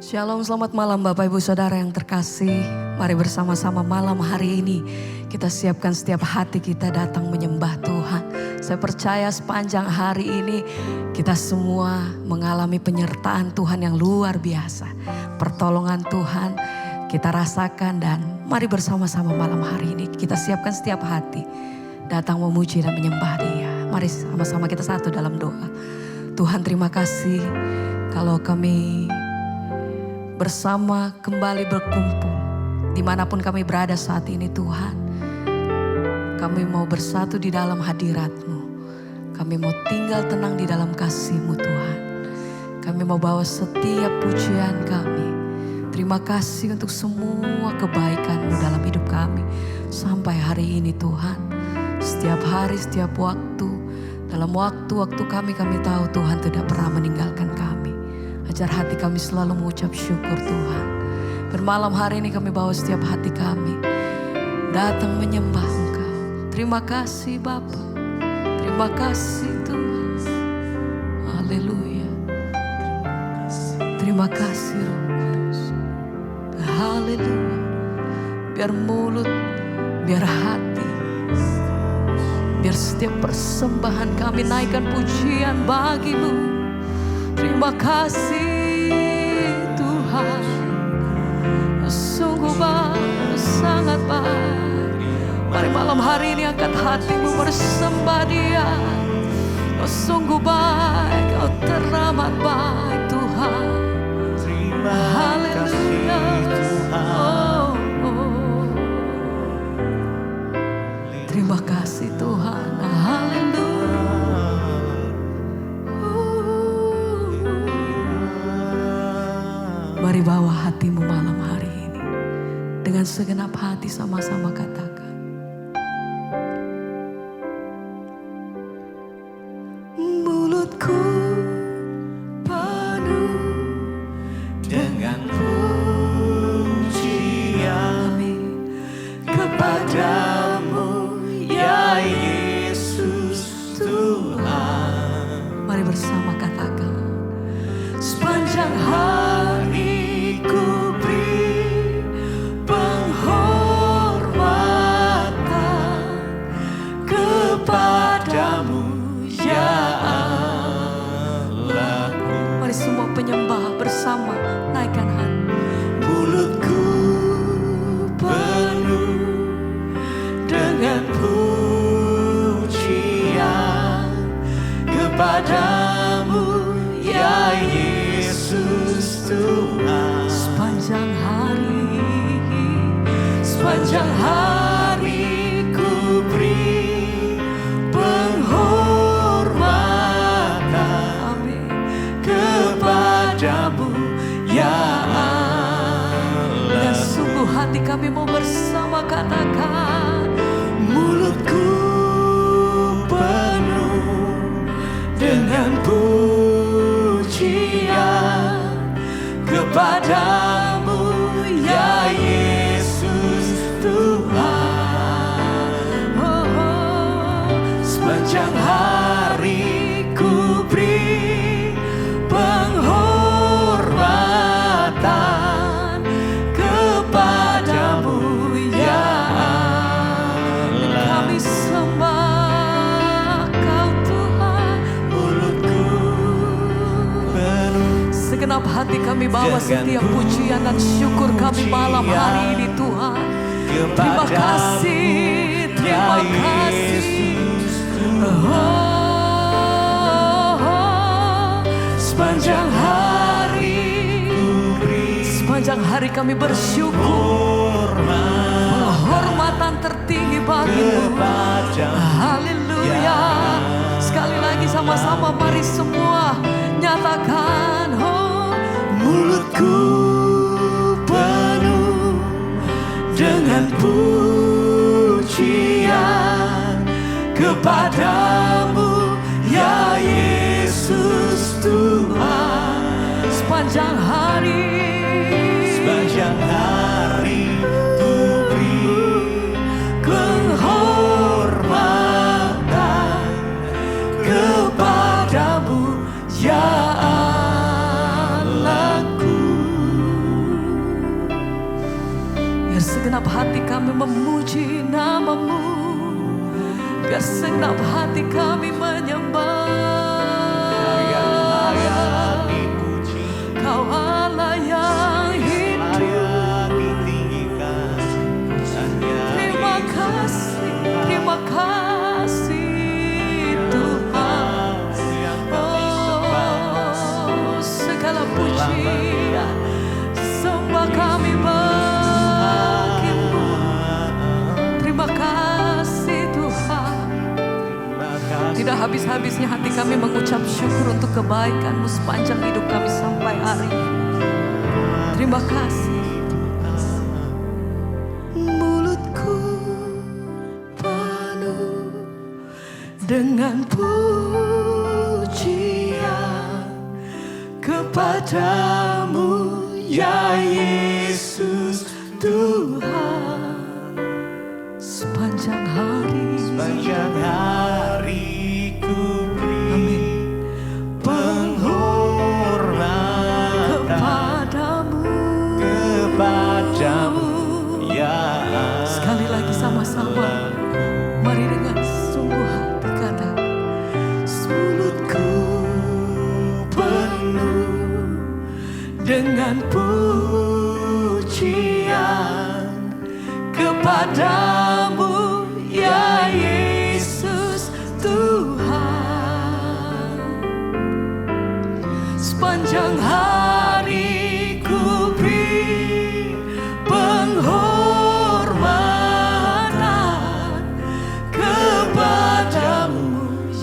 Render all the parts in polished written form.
Shalom, selamat malam Bapak Ibu Saudara yang terkasih. Mari bersama-sama malam hari ini kita siapkan setiap hati kita datang menyembah Tuhan. Saya percaya sepanjang hari ini kita semua mengalami penyertaan Tuhan yang luar biasa. Pertolongan Tuhan kita rasakan dan mari bersama-sama malam hari ini kita siapkan setiap hati datang memuji dan menyembah Dia. Mari sama-sama kita satu dalam doa. Tuhan, terima kasih kalau kami bersama kembali berkumpul dimanapun kami berada saat ini. Tuhan, kami mau bersatu di dalam hadirat-Mu. Kami mau tinggal tenang di dalam kasih-Mu Tuhan. Kami mau bawa setiap pujian kami. Terima kasih untuk semua kebaikan-Mu dalam hidup kami sampai hari ini Tuhan. Setiap hari, setiap waktu, dalam waktu-waktu kami tahu Tuhan tidak pernah meninggalkan kami. Ajar hati kami selalu mengucap syukur Tuhan. Bermalam hari ini kami bawa setiap hati kami datang menyembah Engkau. Terima kasih Bapa. Terima kasih Tuhan. Haleluya. Terima kasih Roh Kudus. Haleluya. Biar mulut, biar hati, biar setiap persembahan kami naikkan pujian bagi-Mu. Terima kasih Tuhan, sungguh baik, sangat baik. Mari malam hari ini angkat hatimu bersembah Dia. Oh, sungguh baik, Kau teramat baik Tuhan. Terima kasih Tuhan. Terima kasih Tuhan. Haleluya. Mari bawa hatimu malam hari ini. Dengan segenap hati sama-sama katakan. Mulutku penuh Dengan pujian kepadamu ya Yesus Tuhan. Mari bersama katakan. Sepanjang hari ku beri penghormatan Kepadamu ya Allahku. Mari semua penyembah bersama naikkan hati. Mulutku penuh dengan pujian kepadamu ya Yesus Tuhan. Sepanjang hari ku beri penghormatan Amin. kepadamu ya Dan Allah. sungguh hati kami mau bersama katakan. Mulutku penuh dengan pujian kepadamu ya Yesus Tuhan. Sepanjang hari ku beri penghormatan kepadamu ya Allah. Kami sembah Kau Tuhan. Mulutku penuh Segenap hati kami bawa dengan setiap pujian dan syukur kami malam hari ini Tuhan. Terima kasih, terima kasih. Sepanjang hari kami bersyukur. Penghormatan tertinggi bagi-Mu. Haleluya. Sekali lagi sama-sama mari semua nyatakan. Mulutku penuh dengan pujian kepadamu ya Yesus Tuhan. Sepanjang hari ku beri penghormatan kepadamu ya Allahku. segenap hati kami menyembah. Kau Allah yang hidup. Terima kasih Tuhan. Oh, segala pujian sembah kami bagimu. Terima kasih Tuhan. Tidak habis-habisnya hati kami mengucap syukur untuk kebaikan-Mu sepanjang hidup kami sampai hari ini. Terima kasih. Mulutku penuh dengan pujian kepadamu ya Yesus Tuhan. Sepanjang hari ku beri Amin. penghormatan kepadamu ya. Sekali lagi sama-sama, mari dengan sungguh hati kata, mulutku penuh dengan pujian kepadamu ya Yesus Tuhan. Sepanjang hari ku beri penghormatan kepadamu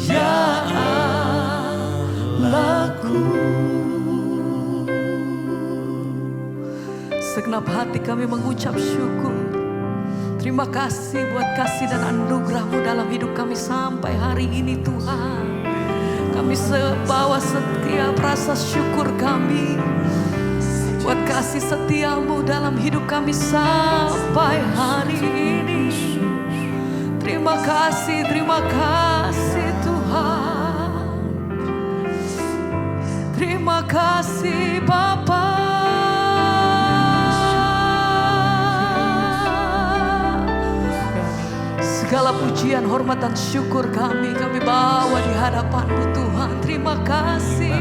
ya Allahku. Segenap hati kami mengucap syukur. Terima kasih buat kasih dan anugerah-Mu dalam hidup kami sampai hari ini Tuhan. Kami sebawa setiap rasa syukur kami buat kasih setia-Mu dalam hidup kami sampai hari ini. Terima kasih Tuhan. Terima kasih Bapa. Segala pujian, hormat dan syukur kami bawa di hadapan-Mu Tuhan. Terima kasih.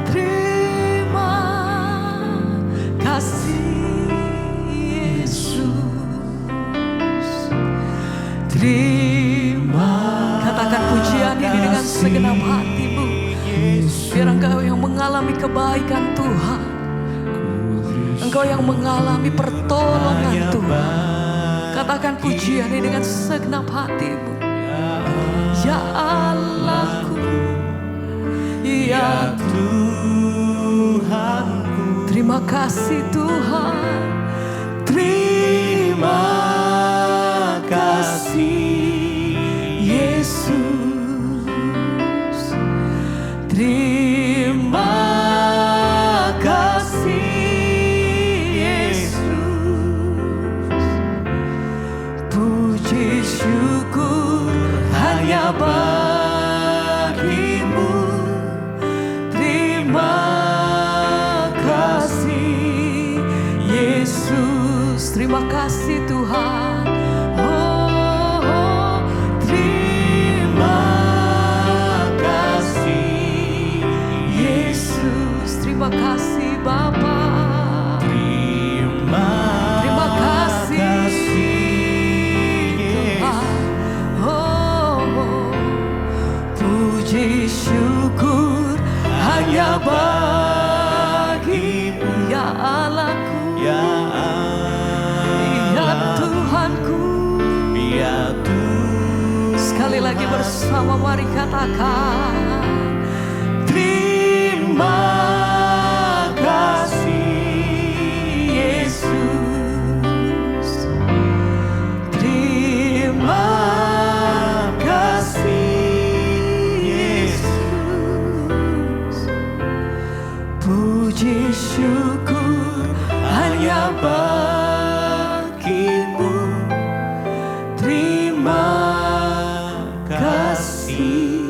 Terima kasih Yesus. Katakan pujian ini dengan segenap hatimu. Biar engkau yang mengalami kebaikan Tuhan, engkau yang mengalami pertolongan Tuhan. Katakan pujian ini dengan segenap hatimu. Ya Allahku, ya Tuhanku. Terima kasih Tuhan. Terima kasih Yesus. Terima kasih syukur hanya bagimu. Terima kasih Yesus. Terima kasih Tuhan. Oh, terima kasih Yesus. Terima kasih Bapa. Terima kasih puji syukur hanya bagimu ya Allahku, ya Tuhanku, ya Tuhan. Sekali lagi bersama mari katakan terima kasih Yesus. Terima kasih puji syukur hanya bagimu. Terima kasih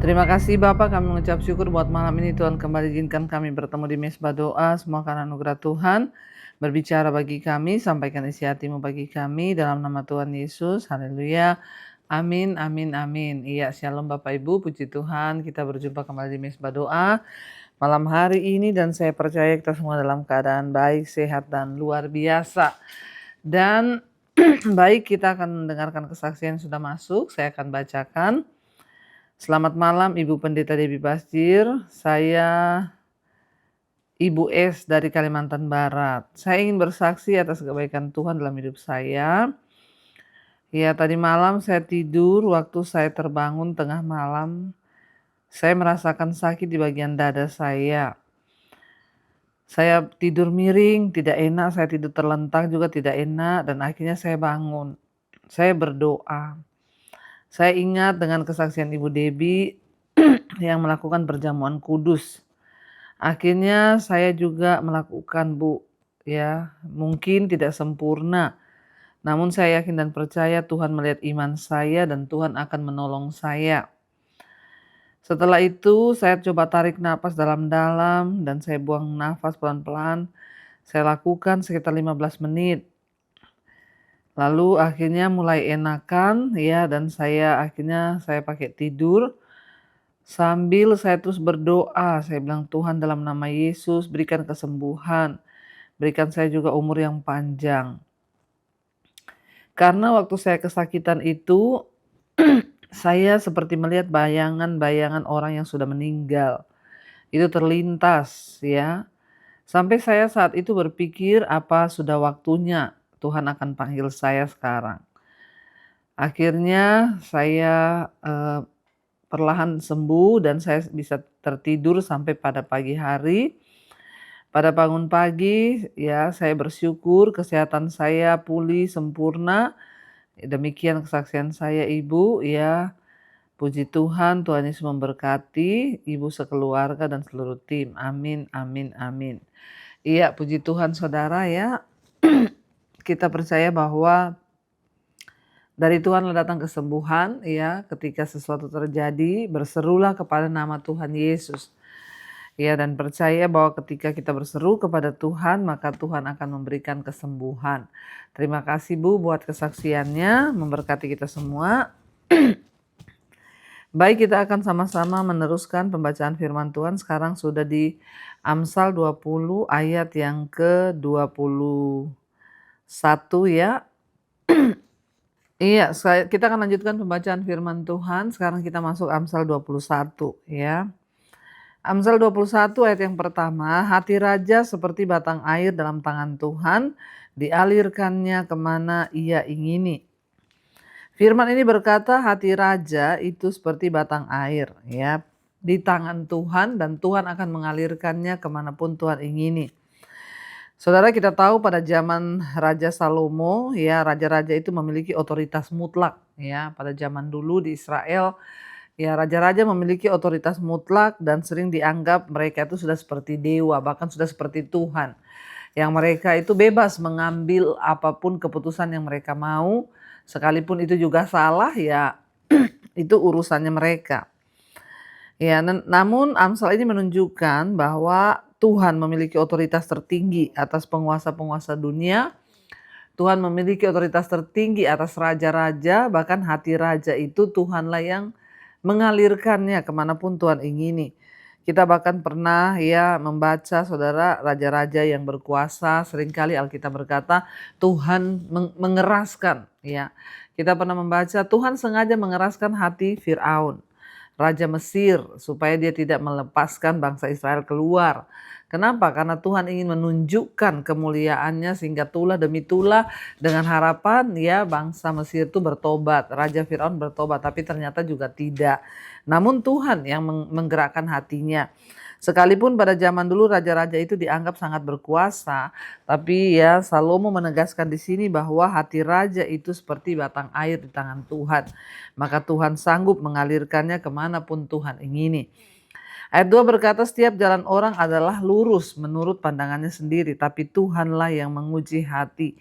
Terima kasih Bapak, kami mengucap syukur buat malam ini Tuhan kembali izinkan kami bertemu di mesbah doa. Semua karena anugerah Tuhan. Berbicara bagi kami, sampaikan isi hatimu bagi kami dalam nama Tuhan Yesus. Haleluya. Amin, amin, amin. Iya, shalom Bapak Ibu, puji Tuhan. Kita berjumpa kembali di mesbah doa malam hari ini dan saya percaya kita semua dalam keadaan baik, sehat, dan luar biasa. Dan baik, kita akan mendengarkan kesaksian yang sudah masuk. Saya akan bacakan. Selamat malam Ibu Pendeta Debbie Basjir, saya Ibu S dari Kalimantan Barat. Saya ingin bersaksi atas kebaikan Tuhan dalam hidup saya. Ya, tadi malam saya tidur, waktu saya terbangun tengah malam, saya merasakan sakit di bagian dada saya. Saya tidur miring, tidak enak, saya tidur terlentang juga tidak enak, dan akhirnya saya bangun. Saya berdoa. Saya ingat dengan kesaksian Ibu Debbie yang melakukan perjamuan kudus. Akhirnya saya juga melakukan Bu, ya mungkin tidak sempurna. Namun saya yakin dan percaya Tuhan melihat iman saya dan Tuhan akan menolong saya. Setelah itu saya coba tarik nafas dalam-dalam dan saya buang nafas pelan-pelan. Saya lakukan sekitar 15 menit. Lalu akhirnya mulai enakan ya, dan saya pakai tidur sambil saya terus berdoa. Saya bilang, Tuhan dalam nama Yesus berikan kesembuhan, berikan saya juga umur yang panjang. Karena waktu saya kesakitan itu saya seperti melihat bayangan-bayangan orang yang sudah meninggal. Itu terlintas ya. Sampai saya saat itu berpikir apa sudah waktunya Tuhan akan panggil saya sekarang. Akhirnya saya perlahan sembuh dan saya bisa tertidur sampai pada pagi hari. Pada bangun pagi ya saya bersyukur kesehatan saya pulih sempurna. Demikian kesaksian saya Ibu ya. Puji Tuhan, Tuhan Yesus memberkati Ibu sekeluarga dan seluruh tim. Amin, amin, amin. Iya, puji Tuhan saudara ya. Kita percaya bahwa dari Tuhan datang kesembuhan ya, ketika sesuatu terjadi berserulah kepada nama Tuhan Yesus. Ya, dan percaya bahwa ketika kita berseru kepada Tuhan maka Tuhan akan memberikan kesembuhan. Terima kasih Bu buat kesaksiannya, memberkati kita semua. Baik, kita akan sama-sama meneruskan pembacaan firman Tuhan. Sekarang sudah di Amsal 20 ayat yang ke-21 ya. Iya, kita akan lanjutkan pembacaan firman Tuhan. Sekarang kita masuk Amsal 21 ya. Amsal 21 ayat yang pertama, hati raja seperti batang air dalam tangan Tuhan, dialirkannya kemana ia ingini. Firman ini berkata hati raja itu seperti batang air ya, di tangan Tuhan dan Tuhan akan mengalirkannya kemanapun Tuhan ingini. Saudara, kita tahu pada zaman Raja Salomo ya, raja-raja itu memiliki otoritas mutlak ya. Pada zaman dulu di Israel ya, raja-raja memiliki otoritas mutlak dan sering dianggap mereka itu sudah seperti dewa, bahkan sudah seperti Tuhan. Yang mereka itu bebas mengambil apapun keputusan yang mereka mau, sekalipun itu juga salah ya, itu urusannya mereka. Ya, namun Amsal ini menunjukkan bahwa Tuhan memiliki otoritas tertinggi atas penguasa-penguasa dunia. Tuhan memiliki otoritas tertinggi atas raja-raja, bahkan hati raja itu Tuhanlah yang mengalirkannya kemanapun Tuhan ingini. Kita bahkan pernah ya membaca saudara raja-raja yang berkuasa, seringkali Alkitab berkata Tuhan mengeraskan ya. Kita pernah membaca Tuhan sengaja mengeraskan hati Firaun, Raja Mesir, supaya dia tidak melepaskan bangsa Israel keluar. Kenapa? Karena Tuhan ingin menunjukkan kemuliaannya sehingga tulah demi tulah dengan harapan ya bangsa Mesir itu bertobat, Raja Firaun bertobat, tapi ternyata juga tidak. Namun Tuhan yang menggerakkan hatinya. Sekalipun pada zaman dulu raja-raja itu dianggap sangat berkuasa, tapi ya Salomo menegaskan di sini bahwa hati raja itu seperti batang air di tangan Tuhan. Maka Tuhan sanggup mengalirkannya kemanapun Tuhan ingini. Ayat 2 berkata, setiap jalan orang adalah lurus menurut pandangannya sendiri, tapi Tuhanlah yang menguji hati.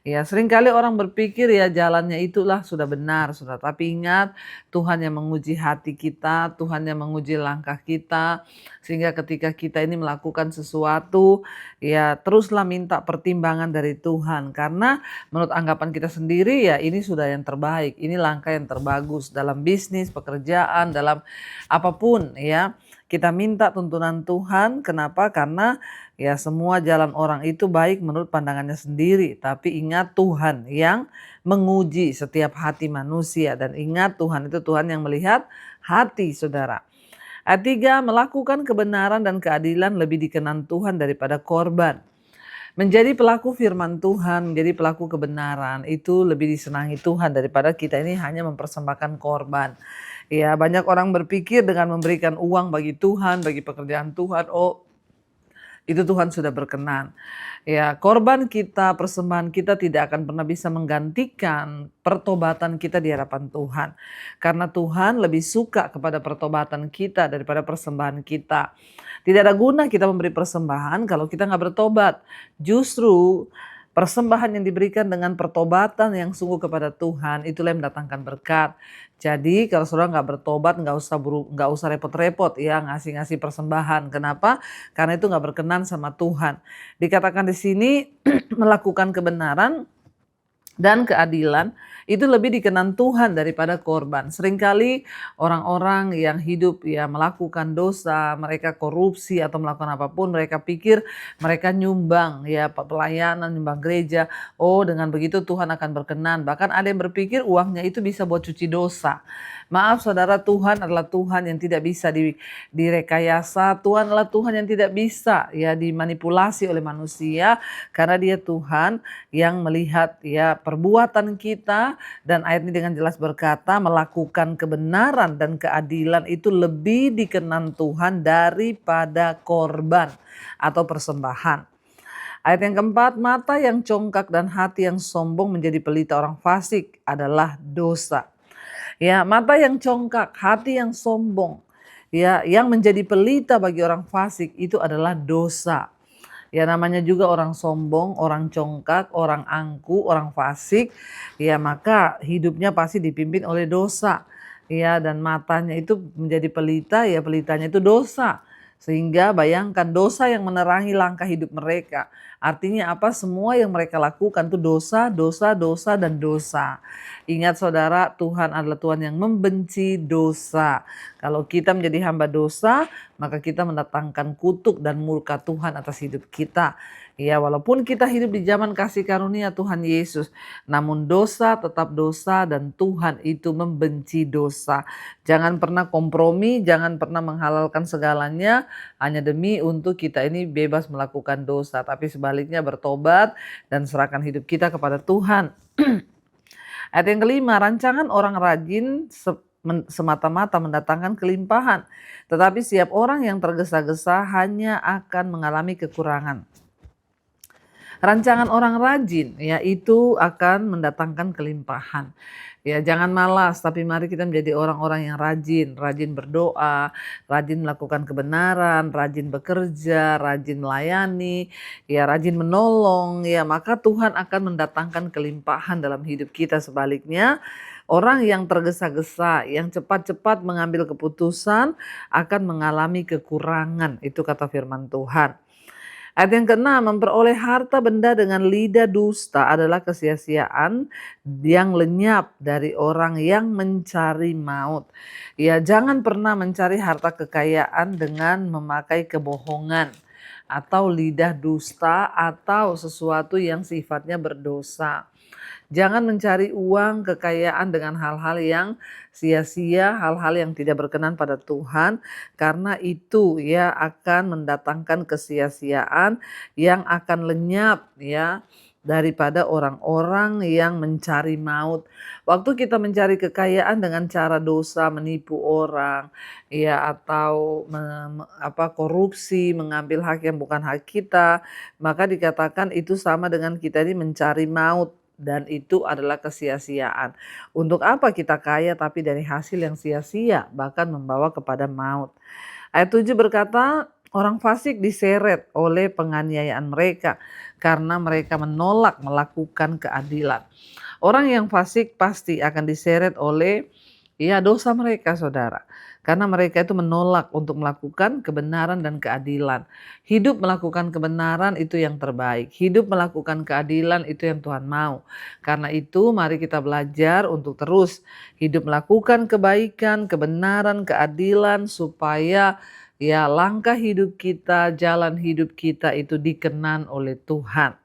Ya, seringkali orang berpikir ya jalannya itulah sudah benar, sudah. Tapi ingat, Tuhan yang menguji hati kita, Tuhan yang menguji langkah kita, sehingga ketika kita ini melakukan sesuatu, ya teruslah minta pertimbangan dari Tuhan. Karena menurut anggapan kita sendiri ya ini sudah yang terbaik, ini langkah yang terbagus dalam bisnis, pekerjaan, dalam apapun ya. Kita minta tuntunan Tuhan, kenapa? Karena ya semua jalan orang itu baik menurut pandangannya sendiri. Tapi ingat Tuhan yang menguji setiap hati manusia. Dan ingat Tuhan itu Tuhan yang melihat hati saudara. Ayat 3, melakukan kebenaran dan keadilan lebih dikenan Tuhan daripada korban. Menjadi pelaku firman Tuhan, menjadi pelaku kebenaran itu lebih disenangi Tuhan daripada kita ini hanya mempersembahkan korban. Ya, banyak orang berpikir dengan memberikan uang bagi Tuhan, bagi pekerjaan Tuhan, oh itu Tuhan sudah berkenan. Ya, korban kita, persembahan kita tidak akan pernah bisa menggantikan pertobatan kita di hadapan Tuhan. Karena Tuhan lebih suka kepada pertobatan kita daripada persembahan kita. Tidak ada guna kita memberi persembahan kalau kita nggak bertobat. Justru persembahan yang diberikan dengan pertobatan yang sungguh kepada Tuhan itulah yang mendatangkan berkat. Jadi kalau saudara nggak bertobat nggak usah repot-repot ya ngasih persembahan. Kenapa? Karena itu nggak berkenan sama Tuhan. Dikatakan di sini melakukan kebenaran dan keadilan itu lebih dikenan Tuhan daripada korban. Seringkali orang-orang yang hidup ya melakukan dosa, mereka korupsi atau melakukan apapun, mereka pikir mereka nyumbang ya pelayanan, nyumbang gereja. Oh, dengan begitu Tuhan akan berkenan. Bahkan ada yang berpikir uangnya itu bisa buat cuci dosa. Maaf saudara, Tuhan adalah Tuhan yang tidak bisa direkayasa. Tuhan adalah Tuhan yang tidak bisa ya dimanipulasi oleh manusia, karena Dia Tuhan yang melihat ya perbuatan kita. Dan ayat ini dengan jelas berkata melakukan kebenaran dan keadilan itu lebih dikenan Tuhan daripada korban atau persembahan. Ayat yang keempat, mata yang congkak dan hati yang sombong menjadi pelita orang fasik adalah dosa. Ya, mata yang congkak, hati yang sombong, ya, yang menjadi pelita bagi orang fasik itu adalah dosa. Ya, namanya juga orang sombong, orang congkak, orang angku, orang fasik, ya maka hidupnya pasti dipimpin oleh dosa. Ya, dan matanya itu menjadi pelita, ya pelitanya itu dosa. Sehingga bayangkan dosa yang menerangi langkah hidup mereka. Artinya apa? Semua yang mereka lakukan itu dosa, dosa, dosa, dan dosa. Ingat saudara, Tuhan adalah Tuhan yang membenci dosa. Kalau kita menjadi hamba dosa, maka kita mendatangkan kutuk dan murka Tuhan atas hidup kita. Ya, walaupun kita hidup di zaman kasih karunia Tuhan Yesus, namun dosa tetap dosa dan Tuhan itu membenci dosa. Jangan pernah kompromi, jangan pernah menghalalkan segalanya hanya demi untuk kita ini bebas melakukan dosa. Tapi sebaliknya bertobat dan serahkan hidup kita kepada Tuhan. Ayat yang kelima, rancangan orang rajin semata-mata mendatangkan kelimpahan. Tetapi setiap orang yang tergesa-gesa hanya akan mengalami kekurangan. Rancangan orang rajin ya itu akan mendatangkan kelimpahan. Ya, jangan malas, tapi mari kita menjadi orang-orang yang rajin, rajin berdoa, rajin melakukan kebenaran, rajin bekerja, rajin melayani, ya rajin menolong, ya maka Tuhan akan mendatangkan kelimpahan dalam hidup kita. Sebaliknya, orang yang tergesa-gesa, yang cepat-cepat mengambil keputusan akan mengalami kekurangan. Itu kata firman Tuhan. Ayat yang keenam, memperoleh harta benda dengan lidah dusta adalah kesia-siaan yang lenyap dari orang yang mencari maut. Ya, jangan pernah mencari harta kekayaan dengan memakai kebohongan atau lidah dusta atau sesuatu yang sifatnya berdosa. Jangan mencari uang, kekayaan dengan hal-hal yang sia-sia, hal-hal yang tidak berkenan pada Tuhan, karena itu ya akan mendatangkan kesia-siaan yang akan lenyap ya daripada orang-orang yang mencari maut. Waktu kita mencari kekayaan dengan cara dosa, menipu orang, ya atau korupsi, mengambil hak yang bukan hak kita, maka dikatakan itu sama dengan kita ini mencari maut. Dan itu adalah kesia-siaan. Untuk apa kita kaya tapi dari hasil yang sia-sia bahkan membawa kepada maut. Ayat 7 berkata, orang fasik diseret oleh penganiayaan mereka karena mereka menolak melakukan keadilan. Orang yang fasik pasti akan diseret oleh dosa mereka, saudara. Karena mereka itu menolak untuk melakukan kebenaran dan keadilan. Hidup melakukan kebenaran itu yang terbaik. Hidup melakukan keadilan itu yang Tuhan mau. Karena itu mari kita belajar untuk terus hidup melakukan kebaikan, kebenaran, keadilan supaya langkah hidup kita, jalan hidup kita itu dikenan oleh Tuhan.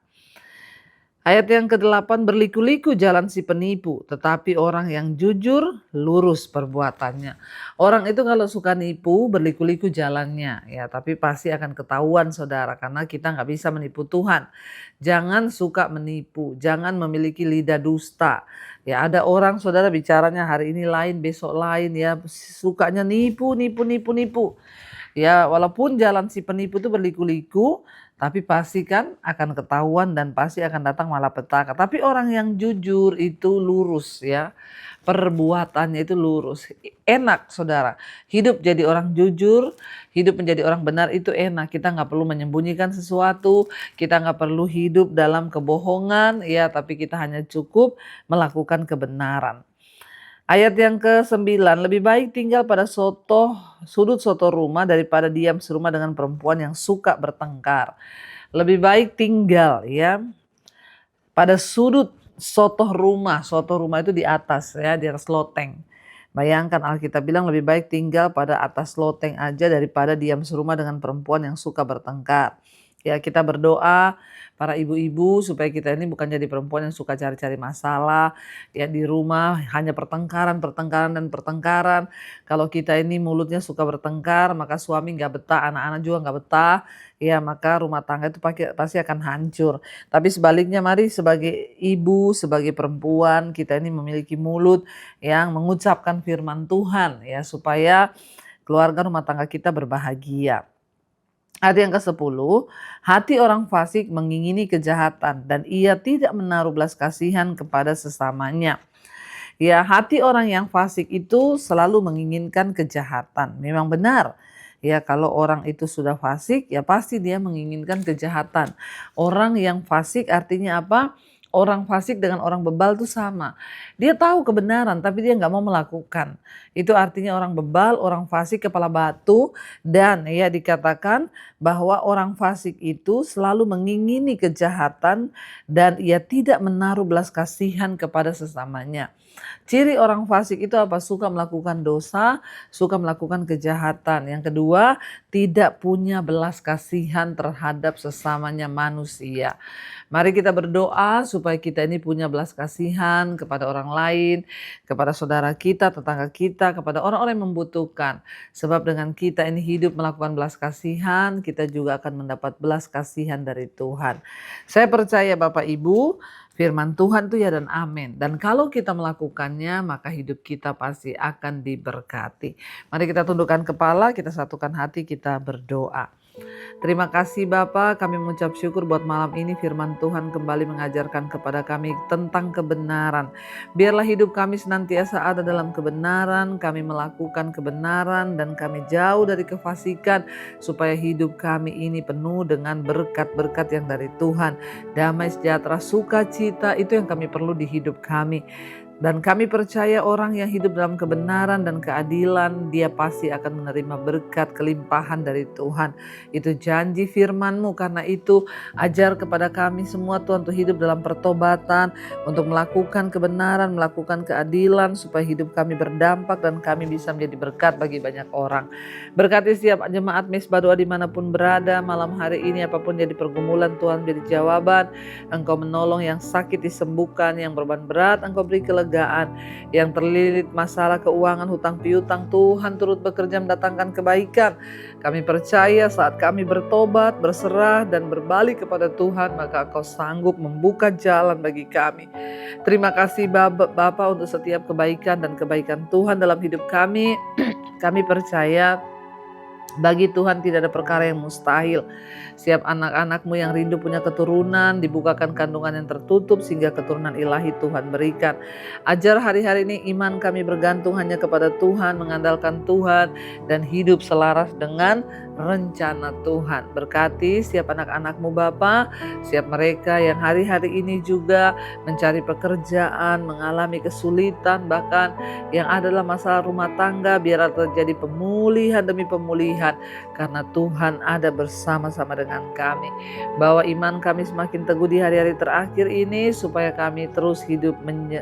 Ayat yang ke-8, berliku-liku jalan si penipu, tetapi orang yang jujur lurus perbuatannya. Orang itu kalau suka nipu, berliku-liku jalannya, tapi pasti akan ketahuan, saudara, karena kita nggak bisa menipu Tuhan. Jangan suka menipu, jangan memiliki lidah dusta. Ada orang, saudara, bicaranya hari ini lain, besok lain, sukanya nipu. Walaupun jalan si penipu itu berliku-liku, tapi pasti kan akan ketahuan dan pasti akan datang malapetaka. Tapi orang yang jujur itu lurus, perbuatannya itu lurus. Enak, saudara. Hidup jadi orang jujur, hidup menjadi orang benar itu enak. Kita nggak perlu menyembunyikan sesuatu, kita nggak perlu hidup dalam kebohongan, tapi kita hanya cukup melakukan kebenaran. Ayat yang ke-9, lebih baik tinggal pada sudut soto rumah daripada diam serumah dengan perempuan yang suka bertengkar. Lebih baik tinggal pada sudut soto rumah itu di atas di atas loteng. Bayangkan Alkitab bilang lebih baik tinggal pada atas loteng aja daripada diam serumah dengan perempuan yang suka bertengkar. Kita berdoa para ibu-ibu supaya kita ini bukan jadi perempuan yang suka cari-cari masalah di rumah, hanya pertengkaran. Kalau kita ini mulutnya suka bertengkar, maka suami nggak betah, anak-anak juga nggak betah, maka rumah tangga itu pasti akan hancur. Tapi sebaliknya, mari sebagai ibu, sebagai perempuan, kita ini memiliki mulut yang mengucapkan firman Tuhan supaya keluarga rumah tangga kita berbahagia. Ayat yang ke-10, hati orang fasik mengingini kejahatan dan ia tidak menaruh belas kasihan kepada sesamanya. Hati orang yang fasik itu selalu menginginkan kejahatan. Memang benar. Kalau orang itu sudah fasik, pasti dia menginginkan kejahatan. Orang yang fasik artinya apa? Orang fasik dengan orang bebal itu sama. Dia tahu kebenaran tapi dia nggak mau melakukan. Itu artinya orang bebal, orang fasik, kepala batu. Dan dikatakan bahwa orang fasik itu selalu mengingini kejahatan dan ia tidak menaruh belas kasihan kepada sesamanya. Ciri orang fasik itu apa? Suka melakukan dosa, suka melakukan kejahatan. Yang kedua, tidak punya belas kasihan terhadap sesamanya manusia. Mari kita berdoa supaya kita ini punya belas kasihan kepada orang lain, kepada saudara kita, tetangga kita, kepada orang-orang yang membutuhkan. Sebab dengan kita ini hidup melakukan belas kasihan, kita juga akan mendapat belas kasihan dari Tuhan. Saya percaya Bapak Ibu, firman Tuhan itu ya dan amin. Dan kalau kita melakukannya, maka hidup kita pasti akan diberkati. Mari kita tundukkan kepala, kita satukan hati, kita berdoa. Terima kasih Bapa, kami mengucap syukur buat malam ini firman Tuhan kembali mengajarkan kepada kami tentang kebenaran. Biarlah hidup kami senantiasa ada dalam kebenaran, kami melakukan kebenaran dan kami jauh dari kefasikan supaya hidup kami ini penuh dengan berkat-berkat yang dari Tuhan. Damai, sejahtera, sukacita itu yang kami perlu di hidup kami. Dan kami percaya orang yang hidup dalam kebenaran dan keadilan, dia pasti akan menerima berkat kelimpahan dari Tuhan. Itu janji firman-Mu, karena itu ajar kepada kami semua Tuhan untuk hidup dalam pertobatan, untuk melakukan kebenaran, melakukan keadilan, supaya hidup kami berdampak dan kami bisa menjadi berkat bagi banyak orang. Berkati setiap jemaat Mesbah Doa dimanapun berada malam hari ini, apapun jadi pergumulan Tuhan menjadi jawaban. Engkau menolong yang sakit disembuhkan, yang beban berat Engkau beri kelegaan, yang terlilit masalah keuangan, hutang piutang, Tuhan turut bekerja mendatangkan kebaikan. Kami percaya saat kami bertobat, berserah dan berbalik kepada Tuhan, maka Engkau sanggup membuka jalan bagi kami. Terima kasih Bapa untuk setiap kebaikan dan kebaikan Tuhan dalam hidup kami. Kami percaya Bagi Tuhan tidak ada perkara yang mustahil. Siap anak-anak-Mu yang rindu punya keturunan, dibukakan kandungan yang tertutup sehingga keturunan ilahi Tuhan berikan. Ajar hari-hari ini iman kami bergantung hanya kepada Tuhan, mengandalkan Tuhan, dan hidup selaras dengan rencana Tuhan. Berkati setiap anak-anak-Mu Bapa, siap mereka yang hari-hari ini juga mencari pekerjaan, mengalami kesulitan, bahkan yang adalah masalah rumah tangga, biarlah terjadi pemulihan demi pemulihan, karena Tuhan ada bersama-sama dengan kami. Bawa iman kami semakin teguh di hari-hari terakhir ini, supaya kami terus hidup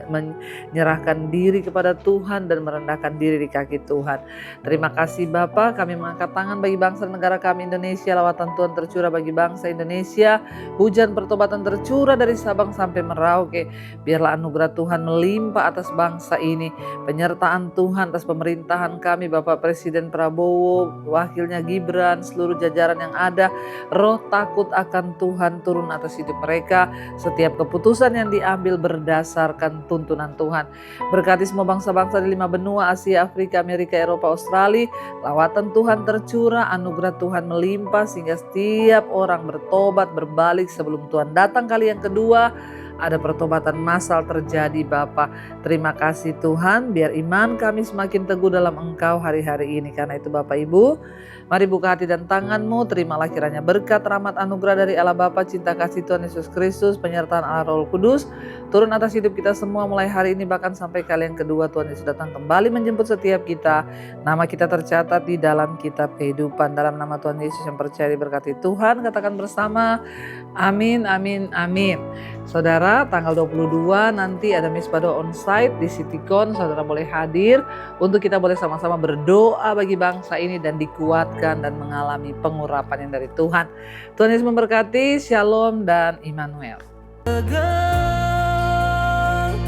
menyerahkan diri kepada Tuhan dan merendahkan diri di kaki Tuhan. Terima kasih Bapa, kami mengangkat tangan bagi bangsa dan negara kami Indonesia. Lawatan Tuhan tercurah bagi bangsa Indonesia, hujan pertobatan tercurah dari Sabang sampai Merauke. Biarlah anugerah Tuhan melimpah atas bangsa ini, penyertaan Tuhan atas pemerintahan kami, Bapak Presiden Prabowo, wakilnya Gibran, seluruh jajaran yang ada. Roh takut akan Tuhan turun atas hidup mereka. Setiap keputusan yang diambil berdasarkan tuntunan Tuhan. Berkati semua bangsa-bangsa di 5 benua, Asia, Afrika, Amerika, Eropa, Australia. Lawatan Tuhan tercurah, anugerah Tuhan melimpah sehingga setiap orang bertobat, berbalik sebelum Tuhan datang kali yang kedua. Ada pertobatan massal terjadi Bapa. Terima kasih Tuhan, biar iman kami semakin teguh dalam Engkau hari-hari ini. Karena itu Bapak Ibu, mari buka hati dan tanganmu, terimalah kiranya berkat, rahmat, anugerah dari Allah Bapa, cinta kasih Tuhan Yesus Kristus, penyertaan Allah Roh Kudus, turun atas hidup kita semua mulai hari ini bahkan sampai kali yang kedua Tuhan Yesus datang kembali menjemput setiap kita. Nama kita tercatat di dalam kitab kehidupan. Dalam nama Tuhan Yesus yang percaya diberkati Tuhan, katakan bersama, amin, amin, amin. Saudara, tanggal 22 nanti ada Misbah Doa Onsite di Citycon. Saudara boleh hadir untuk kita boleh sama-sama berdoa bagi bangsa ini dan dikuatkan dan mengalami pengurapan yang dari Tuhan. Tuhan Yesus memberkati. Shalom dan Immanuel. Pegang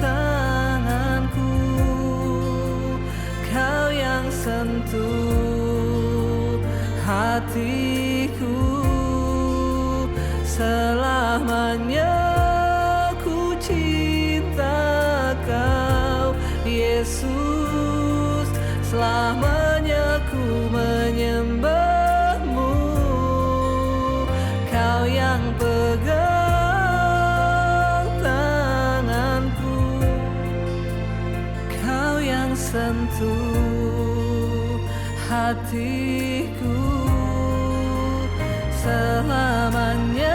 tanganku, Kau yang sentuh hatiku, selamanya ku cinta Kau Yesus, selamanya ku menyembah-Mu. Kau yang pegang tanganku, Kau yang sentuh hatiku, selamanya